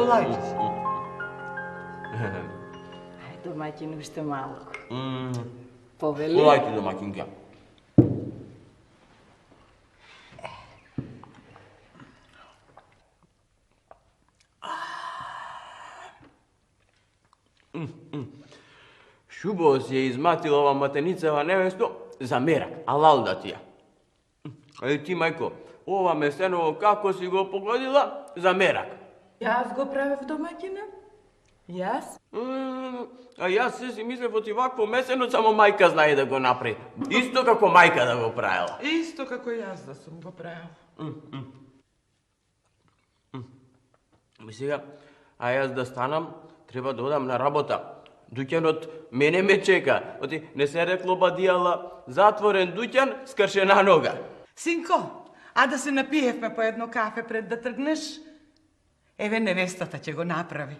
лајчици. Ај, домаќин, уште малку. Повели. Лајте, домаќинка. Шубаво си ја изматила ова матеницева невесто за мерак, алал да ти ја. Еј ти, мајко, ова месеново како си го погодила за мерак? Јас го правев, домаќине. Јас? А јас се си мислев оти вакво месено само мајка знае да го направи. Исто како мајка да го правила. Исто како јас да сум го правил. Ми сега, а јас да станам, треба да одам на работа. Дуќанот мене ме чека. Оти не се рекло бадијала, затворен дуќан, скршена нога. Синко, а да се напиевме по едно кафе пред да тргнеш? Еве невестата ќе го направи.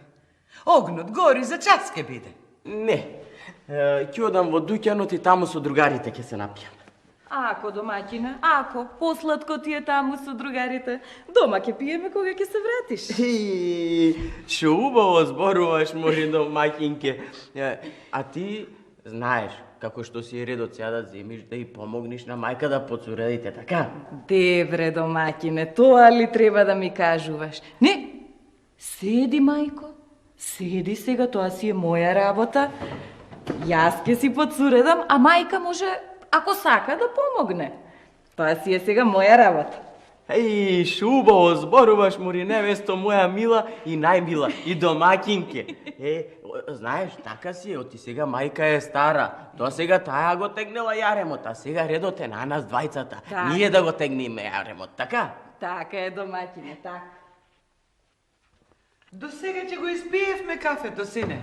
Огнот гори, за час ќе биде. Не, ќе одам во дуќанот и таму со другарите ќе се напијам. Ако, домаќине, ако. Посладко ти е таму со другарите. Дома ќе пиеме кога ќе се вратиш. Шо убаво зборуваш, моје домаќинке. А ти знаеш како што си е редот сега да земиш да и помогнеш на мајка да поцуредите, така? Девре, домаќине, тоа ли треба да ми кажуваш? Не, седи, мајко. Седи сега, тоа си е моја работа. Јас ќе си поцуредам, а мајка може, ако сака, да помогне. Тоа си е сега моја работа. Еј, шубаво зборуваш, мори невесто моја мила и најмила, и домаќинке. Знаеш, така си е, оти сега мајка е стара. До сега таа го тегнела јаремот, а сега редот е на нас двајцата. Так. Ние да го тегнеме јаремот, така? Така е, домаќине, така. До сега ќе го испиевме кафето, сине.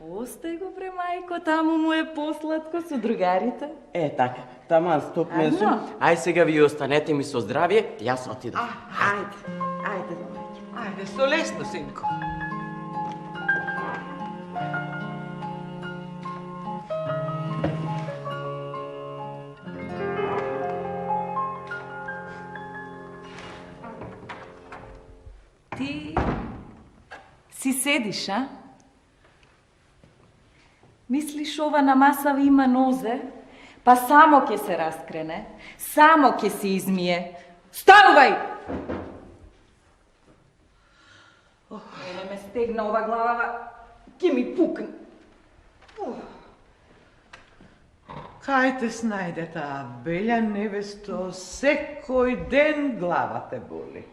Остај го, бре, мајко, таму му е посладко со другарите. Така, таман стопмен сум. Ај сега ви останете ми со здравје, јас отидам. Ајде, домаќине. Ајде, со лесно, синко. Ти си седиш, а? Мислиш ова на масава има нозе? Па само ќе се раскрене, само ќе се измие. Станувај! Мене ме стегна ова глава, ќе ми пукне. Кај те снајде таа белја невесто, секој ден глава те боли.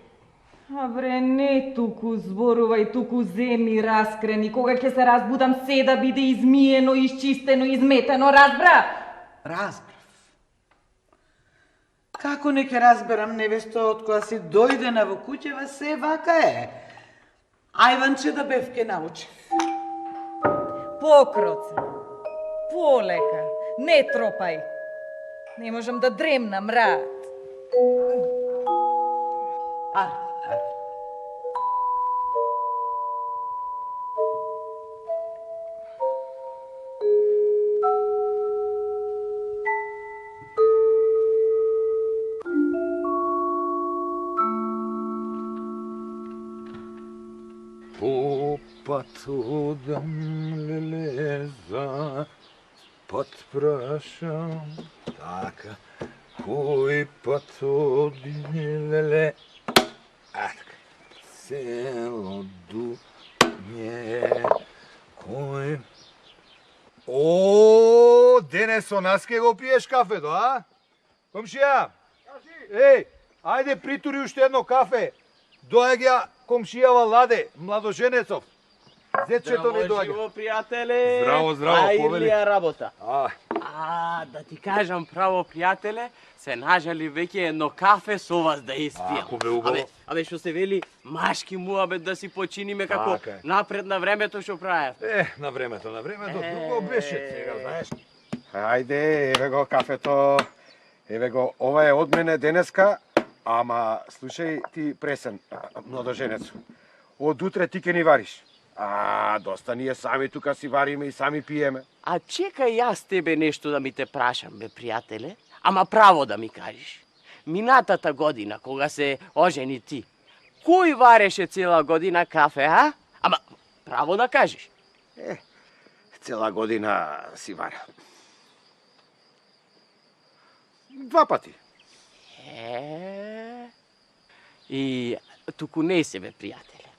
А бре, не туку зборувај, туку земи раскрени. Кога ќе се разбудам, се да биде измиено, изчистено, изметено, разбра? Разбрав. Како не ќе разберам невесто од која си дојдена во куќева, се вака е. Ајванче да бев ке научи. Покроце, полека, не тропај. Не можам да дремнам, рад. Аре. Потудам лелеза под прашам, така, кој потудни леле, така, цело дуње, кој... О, денес со нас ке го пиеш кафето, а? Комшија, еј, ајде притури уште едно кафе. Доаѓа комшијава Ладе, младоженецов. Зечето не доаѓа. Живо, пријателе. Здраво, здраво, повели. Ајлија работа. А, Да ти кажам право, пријателе, се нажали веќе едно кафе со вас да испијам. Ако бе убаво. Абе, што се вели, машки муабет да си починиме како Така е. напред на времето што правев. на времето, друго беше сега, знаеш. Ајде, еве го кафето. Еве го, ова е од мене денеска, ама слушај ти Пресен, младоженец. Од утре ти ке ни вариш. Доста ние сами тука си вариме и сами пиеме. А чекај јас тебе нешто да ми те прашам, бе, пријателе, ама право да ми кажеш. Минатата година, кога се ожени ти, кој вареше цела година кафе, а? Ама, право да кажеш. Цела година си варя. 2 пати. И туку не себе, пријателе.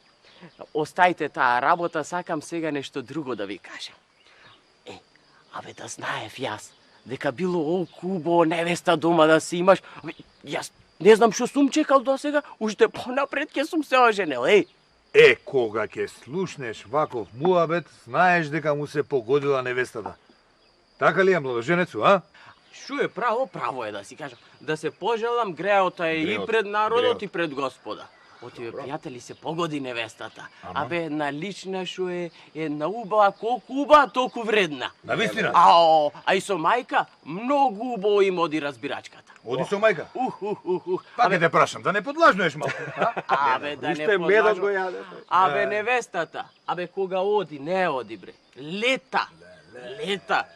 Остајте таа работа, сакам сега нешто друго да ви кажам. Абе да знаев јас, дека било олку убаво невеста дома да си имаш. Абе, јас не знам што сум чекал до сега, уште понапред ќе сум се оженел, Кога ќе слушнеш ваков муабет, знаеш дека му се погодила невестата. Така ли е, младоженецу, а? Шо е право е да си кажам. Да се пожелам греота е и пред народот и пред Господа. Отиве пријатели се погоди невестата. Абе една лична шо е една убава, колку убава, толку вредна. Навистина? А и со мајка многу убаво им оди разбирачката. Оди со мајка. Пак Абе, те прашам, да не подлажнеш малку, а? абе да не Уште медот го подлажам. јаде. Абе невестата, абе кога оди, не оди бре. Лета,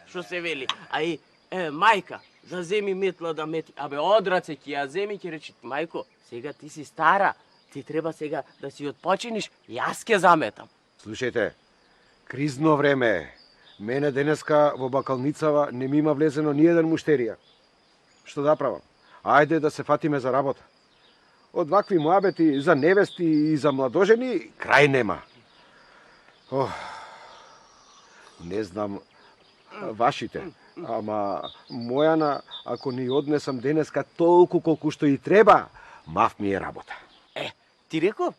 што се вели. А и мајка, да земи метла да мети. Абе одраце ќе ја земи, ќе речи, мајко, сега ти си стара, ти треба сега да си отпочиниш, јас ќе заметам. Слушајте, кризно време е. Мене денеска во бакалницава не ми има влезено ни еден муштерија. Што да правам? Ајде да се фатиме за работа. Од вакви муабети за невести и за младожени крај нема. Не знам вашите, ама мојана, ако ни однесам денеска толку колку што и треба, мав ми е работа. Ти реков?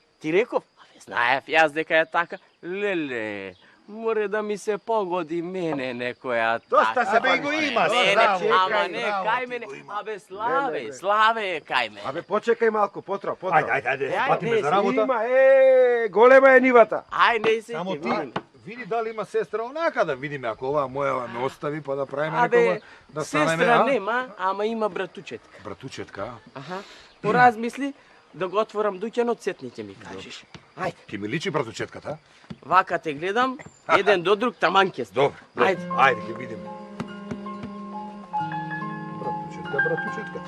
Абе знаев јас дека е така. Леле, море да ми се погоди мене некоја така. Доста се бе го има, здраво. Ама не, кај мене. Абе Славе, кај мене. Абе почекај малку, потро. Ајде, фатиме за работа. Има, голема е нивата. Ај, не се Само ќе ти видиме. види дали има сестра онака, да видиме ако оваа мојава ме остави па да правиме Абе, некога да станеме, сестра нема, ама има братучетка. Братучетка, Аха. Поразмисли да го отворам дуќанот, сетни ќе ми кажеш. Ајде, ќе ми личи братучетката? вака те гледам, еден до друг таман ќе сте. Добро, Ајде. ајде ќе видиме. Братучетка.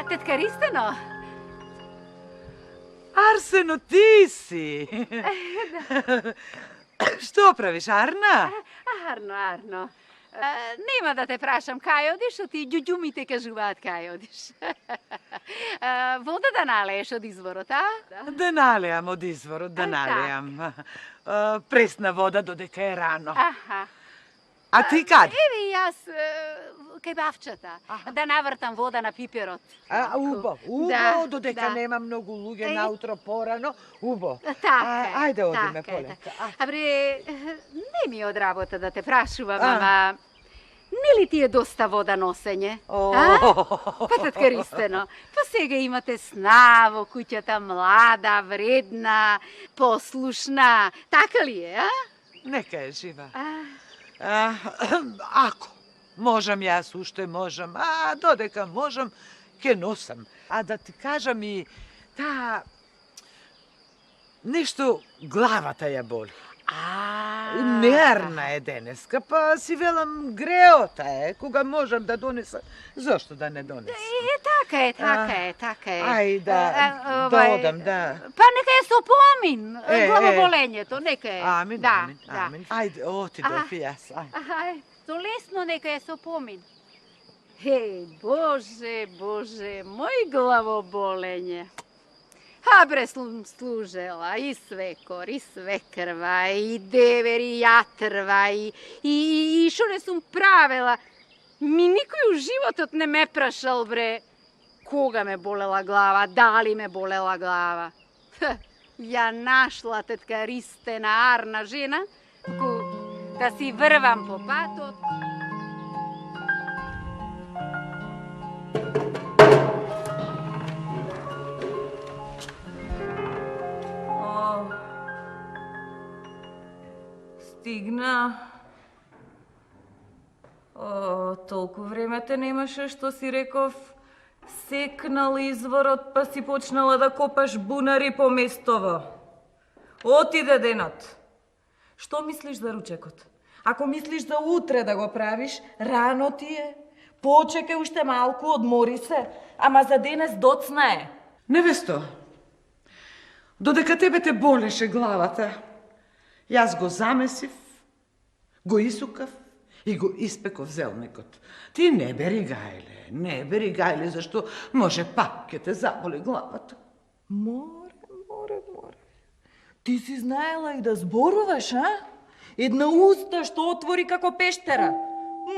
Тетка Ристено? Арсено, ти си! Што правиш, Арна? Арно. Нема да те прашам кај одиш, оти ѓуѓумите кажуваат кај одиш. Вода да налееш од изворот, а? Да налеам од изворот, да налеам. Пресна вода додека е рано. Аха. А ти каде? Еве јас кај бавчата, да навртам вода на пиперот. Убаво, додека да. нема многу луѓе наутро порано, убаво. Така е. Ајде одиме така е, полека. така. Абре, не ми е од работа да те прашувам, ама не ли ти е доста вода носење? Па тетка Ристено, па сега имате сна во куќата, млада, вредна, послушна, така ли е, а? Нека е жива. Ако можам, јас уште можам, а додека можам, ќе носам. А да ти кажам и таа нешто главата ја боли. Нервна е денеска, па си велам греота е, кога можам да донесам, зошто да не донесам? Така е. Ај да одам, да. Па нека е со помин, главоболењето, нека е. Амин. Ајде, отидов и јас. Ај, то лесно нека е со помин. Боже, мој главоболење. Бре, сум служела и свекор, и свекрва, и девер, и јатрва, и шо не сум правела. Ми никој у животот не ме прашал, бре, кога ме болела глава, дали ме болела глава. Ја нашла тетка Ристена арна жена, да си врвам по патот. Стигна. Толку време те немаше, што си реков, секнал изворот, па си почнала да копаш бунари по местово. Отиде денот. Што мислиш за ручекот? Ако мислиш за утре да го правиш, рано ти е. Почекай уште малку, одмори се. Ама за денес доцна е. Невесто, додека тебе те болеше главата, јас го замесив, го исукав и го испеков зелникот. Ти не бери гајле, зашто може пак ќе те заболи главата. Море. Ти си знаела и да зборуваш, а? Една уста што отвори како пештера.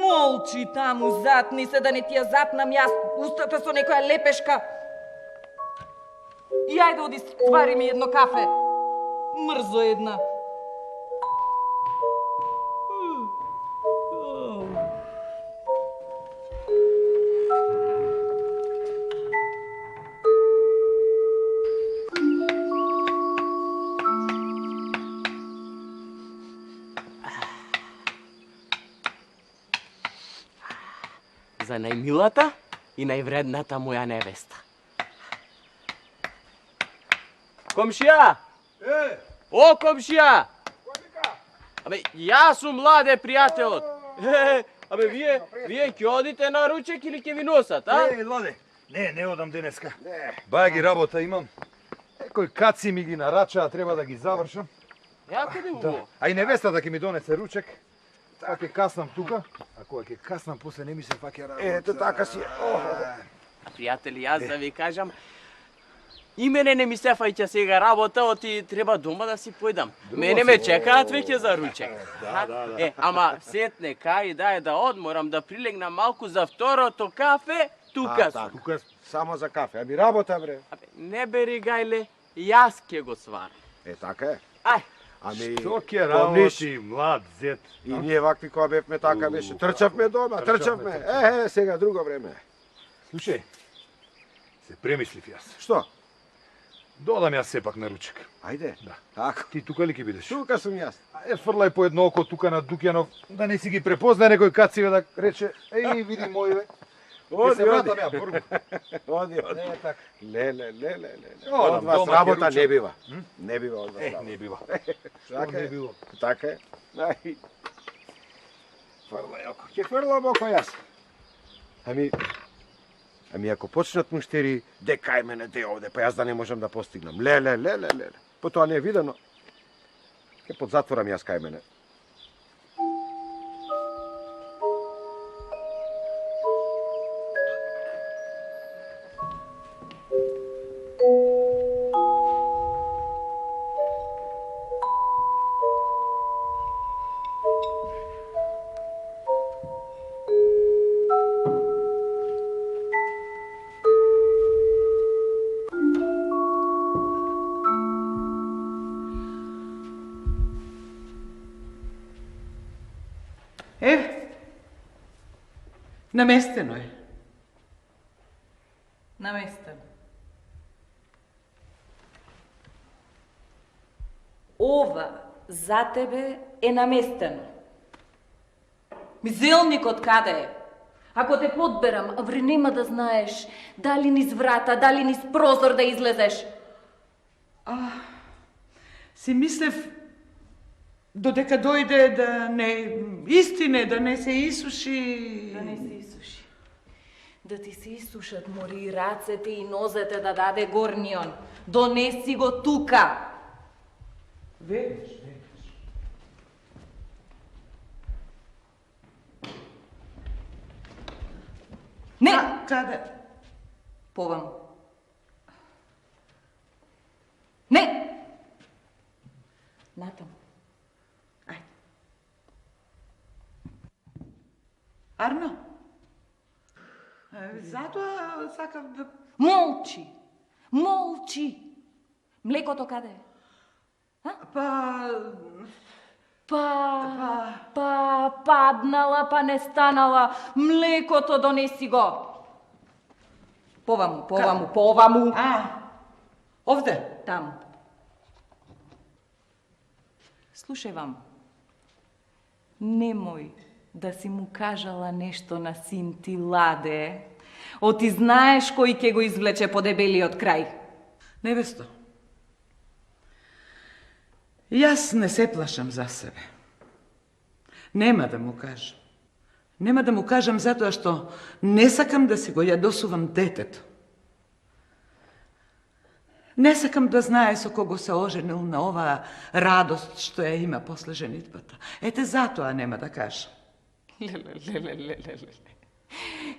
Молчи таму, затни се да не ти ја запнам јас устата со некоја лепешка. И ајде оди свари ми едно кафе. Мрзо една. За најмилата и највредната моја невеста. Комшија! О, комшија! Абе, јас сум Младе, пријателот. Абе, вие ќе одите на ручек или ќе ви носат, а? Владе, не одам денеска. Баја ги работа имам. Некој каци ми ги нарачаа, треба да ги завршам. Јако да го? А и невестата ќе ми донесе ручек. Па ќе каснам тука, а кога ќе каснам, после не ми се фаќа работа. Ето така си. Пријатели, јас да ви кажам, и мене не ми се фаќа сега работа, оти треба дома да си појдам. Мене ме чекаат веќе за ручек. Да. Ама сетне кај да одморам, да прилегнам малку за второто кафе, тука сум. Тука Само за кафе. Ами работа, бре. Абе, не бери гајле, јас ќе го сварам. Така е. Ај, Ами, што ќе помниш, работи, млад зет? и ние вакви кога бевме така беше. Трчавме дома, трчавме. Сега друго време. Слушај, се премислив јас. Што? Додам јас сепак на ручек. Ајде. Да. Така. Ти тука ли ќе бидеш? Тука сум јас. Фрлај по едно око тука на Дукјанов, да не си ги препозна некој кациве да рече, еј, види моје. Оди. Бургу. Оди. Не, така. Леле. Одам Од вас дома, работа ќе не ручам. бива. Не бива од вас работа. Не бива. Така не е. било? Така е. Ај. Фрлај око. Ќе фрлам око јас. Ами ако почнат муштери, де кај мене, де овде, па јас да не можам да постигнам. Леле. Потоа не е видено. Ќе подзатворам јас кај мене. Наместено е. Наместено. Ова за тебе е наместено. Зелникот каде е? Ако те подберам, вре нема да знаеш дали низ врата, дали низ прозор да излезеш. Си мислев додека дојде да не истине, да не се исуши. Да не се исуши. Да ти се исушат мори и рацете и нозете да даде горнион. Донеси го тука. Ведеш. Не! Каде? Повам. Не! Натам. Ајде. Арно? Затоа сакав да... Молчи! Молчи! Млекото каде е? Паднала, па не станала. Млекото донеси го. Поваму. Овде? Таму. Слушај вам. Немој да си му кажала нешто на син ти Ладе. Оти знаеш кој ќе го извлече по дебелиот крај. Невесто, јас не се плашам за себе. Нема да му кажам. Нема да му кажам затоа што не сакам да си го јадосувам детето. Не сакам да знае со кого се оженил на оваа радост што ја има после женитбата. Ете затоа нема да кажам.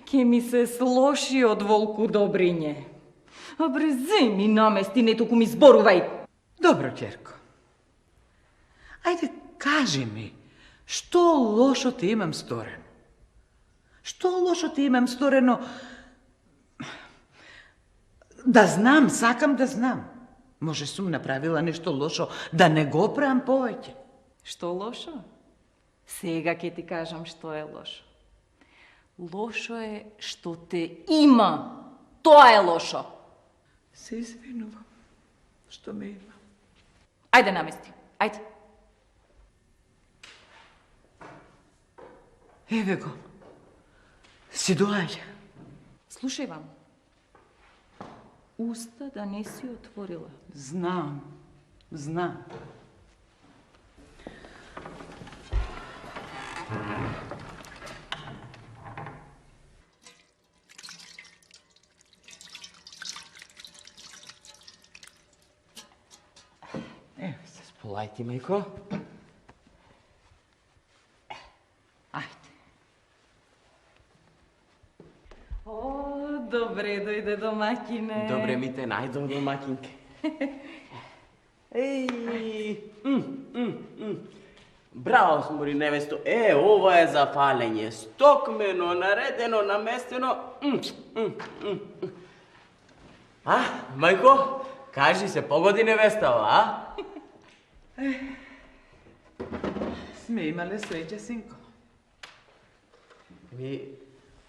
Ке ми се слоши од волку Добриње. Абре, земи намести, не туку ми зборувај. Добро, ќерко. Ајде, кажи ми, што лошо ти имам сторено? Што лошо ти имам сторено? Да знам, сакам да знам. Може сум направила нешто лошо, да не го правам повеќе. Што лошо? Сега ќе ти кажам што е лошо. Лошо е што те има. Тоа е лошо. Се извинувам што ме има. Ајде намести, ајде. Еве го. Си доаѓа. Слушај вам. Уста да не си отворила. Знам, знам. Еве се сполајте, мајко. Ајде. О, добре дојде домаќине. Добре ми те најдов, домакинке. Еј, браво, смори невесто. Ова е за фалење. Стокмено, наредено, наместено. А, мајко, кажи се, погоди невестава, а? Сме имале среќа, синко. Ми,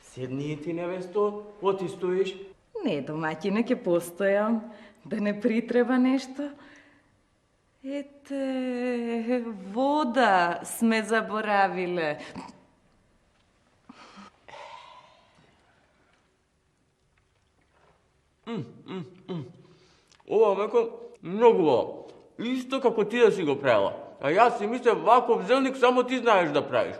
седни и ти, невесто, оти стоиш. Не, домаќине, ќе постојам. Да не притреба нешто. Ете, вода сме заборавиле. Ова, мајко, многу убаво. Исто како ти да си го правила. А јас си мислев, ваков зелник само ти знаеш да правиш.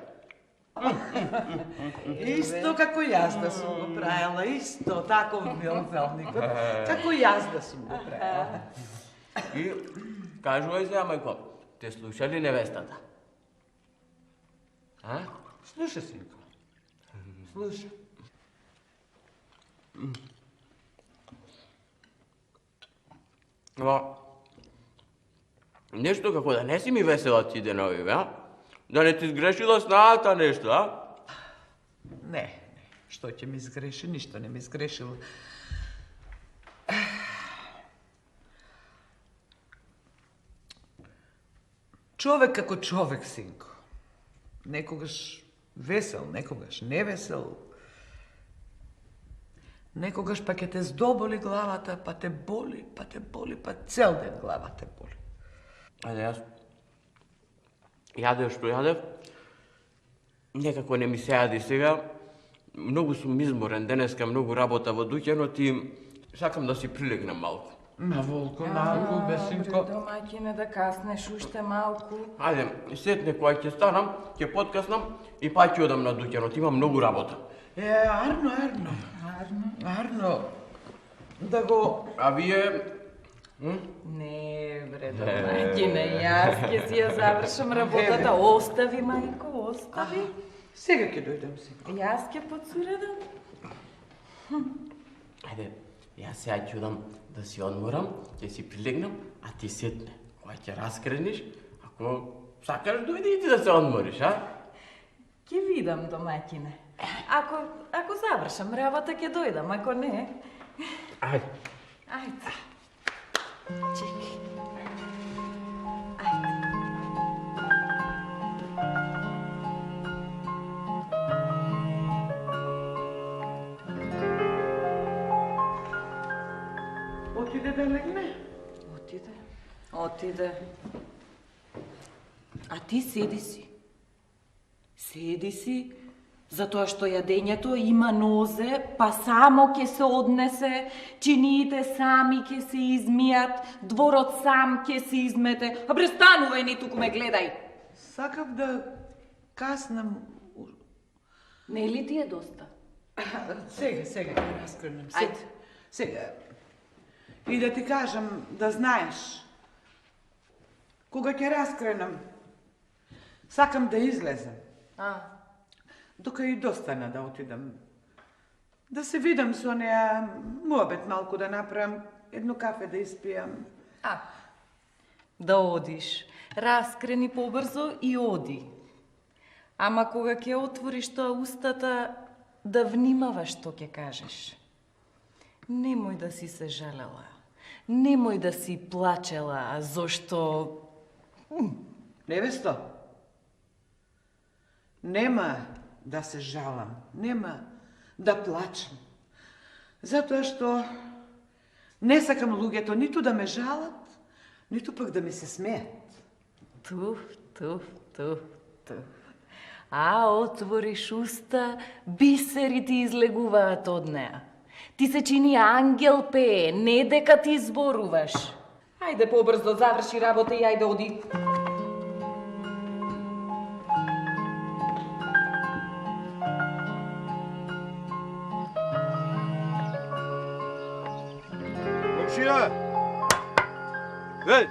Исто како јас да сум го правила, исто таков бил велникот, како јас да сум го правила. И, кажувај се, мајко, те слуша ли невестата? А? Слуша, синко. Слуша. Ама, нешто како да не си ми весела ти денови, а? Да не ти сгрешила снаата нешто, а? Не, што ќе ми сгреши, ништо не ми сгрешил. Човек како човек, синко. Некогаш весел, некогаш невесел. Некогаш па ќе те здоболи главата, па те боли, па цел ден глава те боли. Ајде, јас јадев што јадев, некако не ми се јади сега. Многу сум изморен денеска, многу работа во дуќанот и сакам да си прилегнам малку. Ма волко, малку, бе, синко. Домаќине, да каснеш уште малку. Ајде, сетне кога ќе станам, ќе подкаснам и па ќе одам на дуќанот, имам многу работа. Арно, да го... А вие... Не, бре, домаќине, јас ќе си ја завршам работата. Остави, мајко, остави. Сега ќе дојдам, синко. Јас ќе подсуредам. Ајде, јас сега ќе одам да си одморам, ќе си прилегнам, а ти сетне. Кога ќе раскрениш, ако сакаш дојди и ти да се одмориш, а? Ќе видам, домаќине. Ако завршам работа, ќе дојдам, ако не... Ајде. Ајде. Чекај. Ајде. Отиде да легне? Отиде. А ти седи си. Седи си, затоа што јадењето има нозе, па само ќе се однесе, чиниите сами ќе се измијат, дворот сам ќе се измете. А бре, станувај, не туку ме гледај. Сакав да Каснам. Не ли ти е доста? Сега ќе раскренем. Ајде. Сега. И да ти кажам, да знаеш, кога ќе раскренам, сакам да излезем. Дока и достана да отидам. Да се видам со неа, муабет малку да направам, едно кафе да испијам. Да одиш. Раскрени побрзо и оди. Ама кога ќе отвориш тоа устата, да внимаваш што ќе кажеш. Немој да си се жалела. Немој да си плачела, зошто... Невесто, нема да се жалам, нема да плачам. Затоа што не сакам луѓето ниту да ме жалат, ниту пак да ми се смеат. Туф. А отвориш уста, бисери ти излегуваат од неа. Ти се чини ангел пее, не дека ти зборуваш. Ајде побрзо, заврши работа и ајде оди. Комшија! Еј!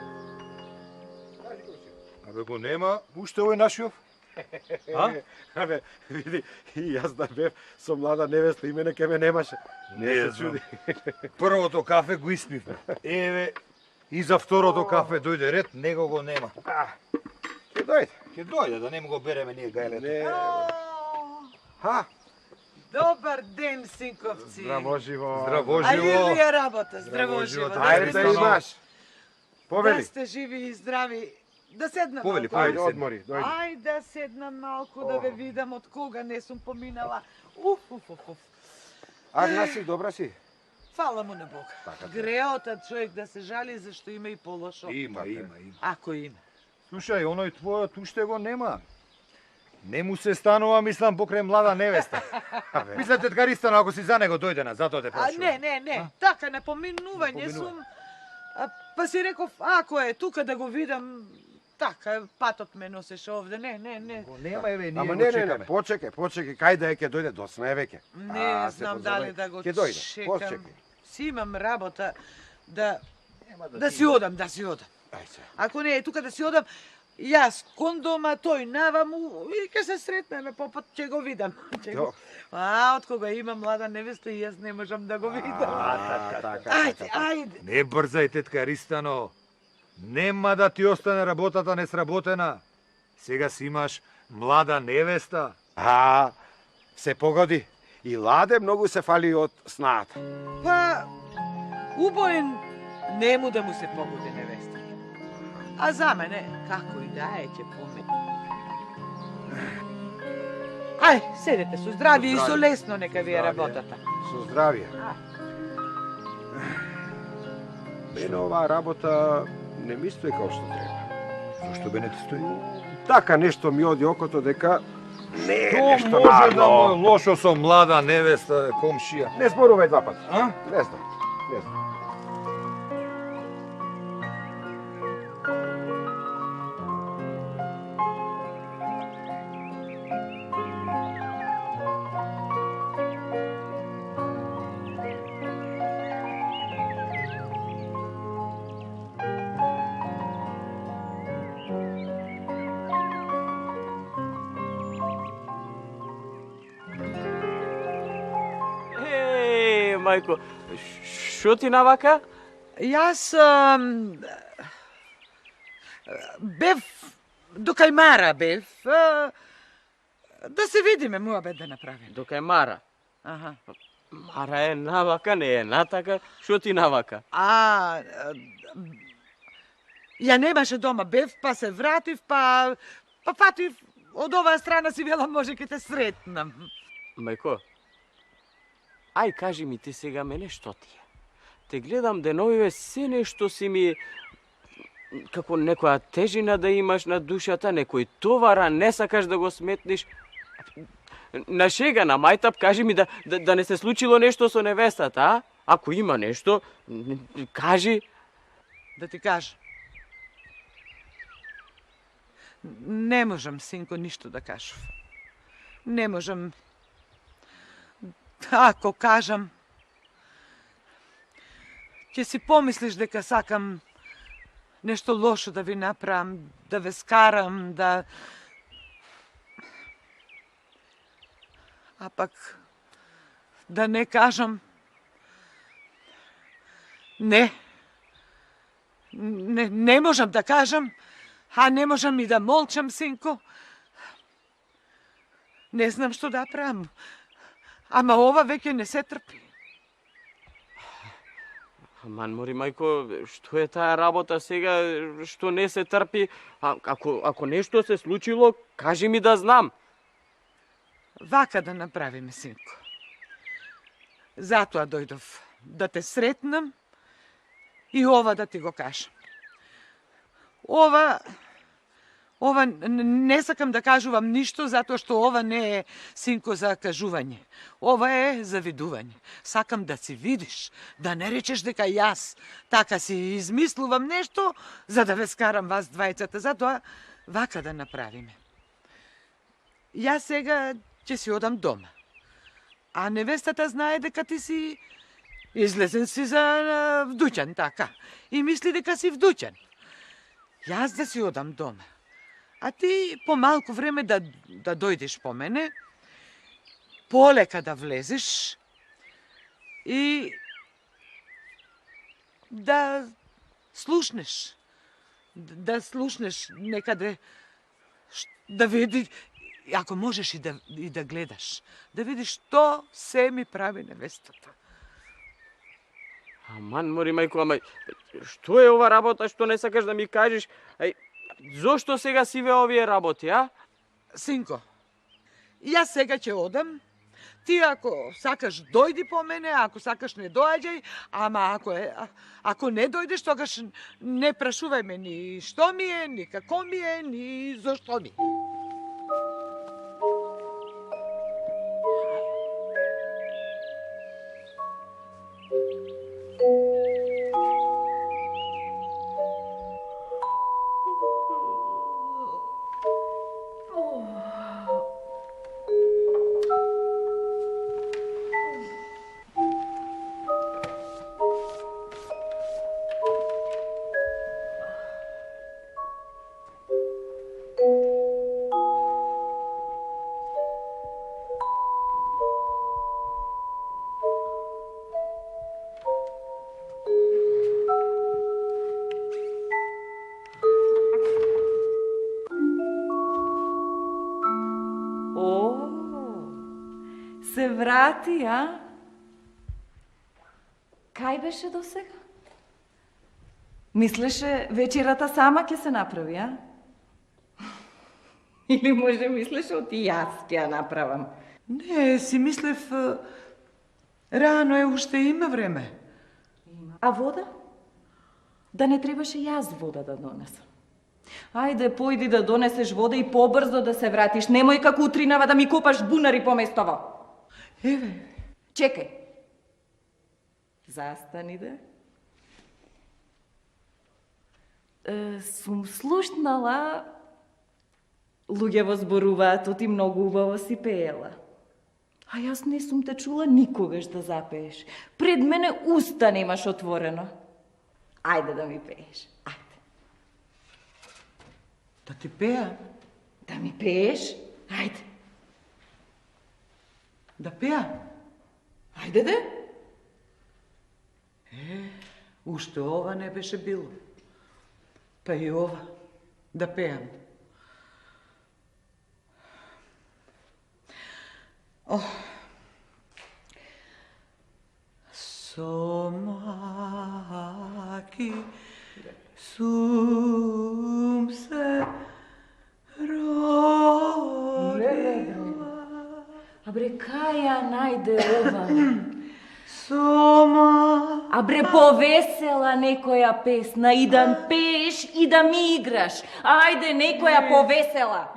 Абе го нема, уште овој нашиов? Абе, види, и јас да бев со млада невеста и мене ке ме немаше. Не знам. Првото кафе го испивме. Еве, и за второто кафе дојде ред, него го нема. Ќе дојде. Ќе дојде, да не му го береме ние гајлето. Не. Ха, Добар ден, синковци. здраво живо. Здраво Ајде живо. вие работа, Здраво здраво живо, живо. ајде Ајде да Стано. имаш. Да Повели. сте живи и здрави. Да седнам Повели, малку. повели. Ајде, одмори, дојди. Ајде да седнам малку да ве видам од кога не сум поминала. Уф. Агна си, добра си. Фала му на Бога. Греотат човек да се жали зашто има и полошо. Има. Ако има. Слушај, оној твојот уште го нема. Не му се станува, мислам, покрај млада невеста. Мислам, теткари стана, ако си за него дојде на, затоа те прашувам. Не. Така, на поминување сум. Па си реков, ако е тука да го видам, така, патот ме носеше овде. Не. Го нема, еве, ние Ама го не, чекаме. почекај, кај да е ќе дојде доцна е веќе. Не се знам позабави. дали да го Ќе дојде, чекам. почекај. Си имам работа да си одам. Ај се. Ако не е тука да си одам, јас кон дома, тој наваму и ќе се сретнеме по пат, ќе го видам. Од кога има млада невеста и јас не можам да го видам. Така. Ајде. Не брзај, тетка Ристано. Нема да ти остане работата несработена. Сега си имаш млада невеста. Се погоди. И Ладе многу се фали од снаата. Па, убоен нему да му се погоди невеста. А за мене, како и да е, ќе помени. Ај, седете со здравие и со лесно нека ви е работата. Со здравје. Мене оваа работа не ми стои како што треба. Зошто бе не ти стои? Така нешто ми оди окото дека не е Што нешто може да му е нарно. лошо со млада невеста, комшија? Не зборувај два пати. А? Не знам. мајко, шо ти навака? Јас бев до Кајмара бев да се видиме, муабет да направиме. До кај Мара. Аха. Мара е навака, не е натака. Шо ти навака? Ја немаше дома, бев, па се вратив, па фатив од оваа страна си вела може ке те сретнам. Мајко, ај кажи ми ти сега мене што ти е? Те гледам деновиве се нешто си ми како некоја тежина да имаш на душата, некој товара не сакаш да го сметниш. На шега, на мајтап, кажи ми да не се случило нешто со невестата, а? Ако има нешто, кажи. Да ти кажам. Не можам, синко, ништо да кажам. Не можам. Ако кажам, ќе си помислиш дека сакам нешто лошо да ви направам, да ве скарам, да... А пак, да не кажам... Не можам да кажам, а не можам и да молчам, синко. Не знам што да правам. Ама ова веќе не се трпи. Аман, мори, мајко, што е таа работа сега, што не се трпи? Ако нешто се случило, кажи ми да знам. Вака да направиме, синко. Затоа дојдов да те сретнам и ова да ти го кажам. Ова не сакам да кажувам ништо, затоа што ова не е, синко, за кажување. Ова е за видување. Сакам да си видиш, да не речеш дека јас така си измислувам нешто, за да ве скарам вас двајцата. Затоа вака да направиме. Јас сега ќе си одам дома. А невестата знае дека ти си излезен си за вдуќан, така. И мисли дека си вдуќан. Јас да си одам дома. А ти по малку време да дојдеш по мене, полека да влезеш и да слушнеш. Да слушнеш некаде, да види, ако можеш и да гледаш, да видиш што се ми прави невестата. Аман, мори, мајко, ама што е ова работа што не сакаш да ми кажеш? Зошто сега си ве овие работи, а? Синко, јас сега ќе одам. Ти ако сакаш дојди по мене, ако сакаш не доаѓај, ама ако не дојдеш, тогаш не прашувај ме ни што ми е, ни како ми е, ни зошто ми е. Се врати, а? Кај беше до сега? Мислеше вечерата сама ќе се направи, а? Или може мислеше оти јас ќе ја направам? Не, си мислев, рано е, уште има време. А вода? Да не требаше јас вода да донесам. Ајде, појди да донесеш вода и побрзо да се вратиш. Немој како утринава да ми копаш бунари по местово. Еве. Чекај. Застани да. Сум слушнала, луѓе во зборуваат, оти многу убаво си пеела. А јас не сум те чула никогаш да запееш. Пред мене уста немаш отворено. Ајде да ми пееш. Ајде. Да ти пеа? Да ми пееш? Ајде. Да пеа? Ајде де. Уште ова не беше било. Па и ова, да пеам. Со маки сум се родила. Абре, кај ја најде ова? Сома. Абре, повесела некоја песна и да пееш и да ми играш. Ајде, некоја повесела.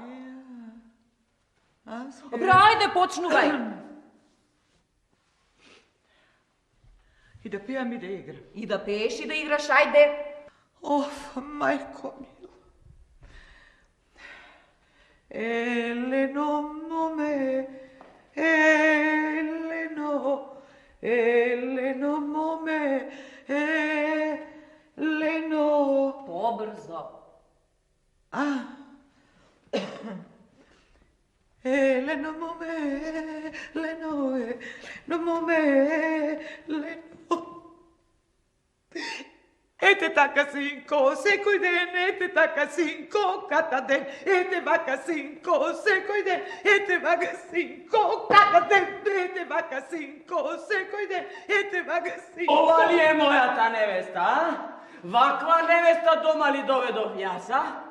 Абре, ајде, почнувај. И да пеам и да играм. И да пееш и да играш, ајде. Оф, мајко мила. Eleno mome, Eleno, Eleno mome, Eleno. Pobrzo. Ah. Eleno mome, Leno, no mome, Leno. Ete taka cinco, sekoj den, ete taka cinco, kata den, ete vaka cinco, sekoj den, ete vaka cinco, kata den, ete vaka cinco, sekoj den, ete vaka cinco. Ова ли е мојата невеста, а? Ваква невеста дома ли доведов јас, а?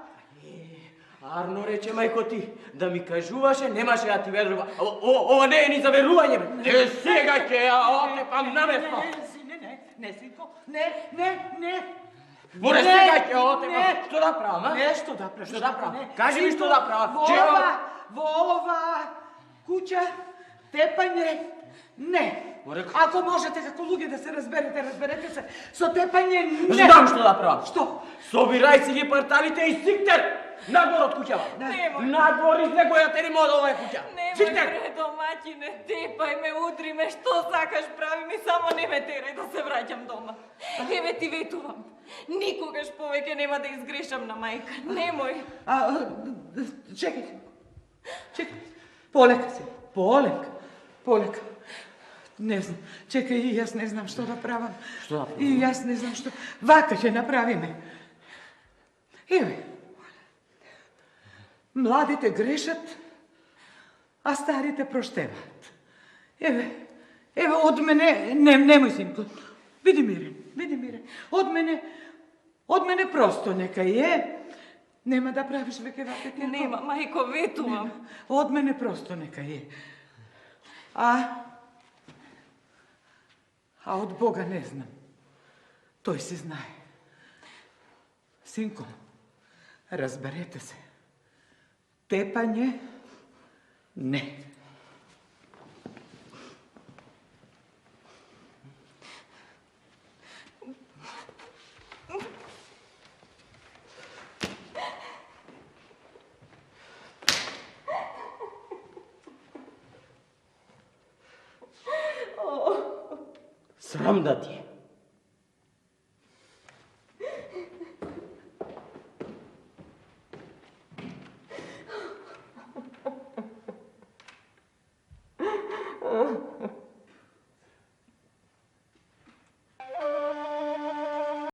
Арно рече мајко ти, да ми кажуваше, немаше да ти верува. Ова не е ни за верување, бе. Е, сега ќе ја отепам на место. Не, синко, не. Море сега ќе отепам. Што да правам, а? Нещо да правиш. Што да правам? Не. Кажи ми што да правам. Во ова куќа тепање не. Ако можете како луѓе да се разберете, разберете се. Со тепање не. Знам што да правам. Што? Собирај си ги парталите и сиктер! Надвор од куќава! Немој. Надвор излегој ја теримо од овај куќа! Немој, бре, домаќине, тепај ме, удри ме, што сакаш прави ми, само не ме терај да се враќам дома. Еве ти ветувам, никогаш повеќе нема да изгрешам на мајка, немој. Чекај. Полека се, полека. Не знам, чекај, и јас не знам што да правам. Што да правам? И јас не знам што... Вака ќе направиме. Еве, младите грешат, а старите проштеваат. Еве, од мене, немој синко, биди мирен. Од мене просто нека е. Нема да правиш веќе вака ќе. Нема, мајко, ветувам. Од мене просто нека е. А од Бога не знам. Тој се знае. Синко, разберете се. Тепање не. Срам да ти е.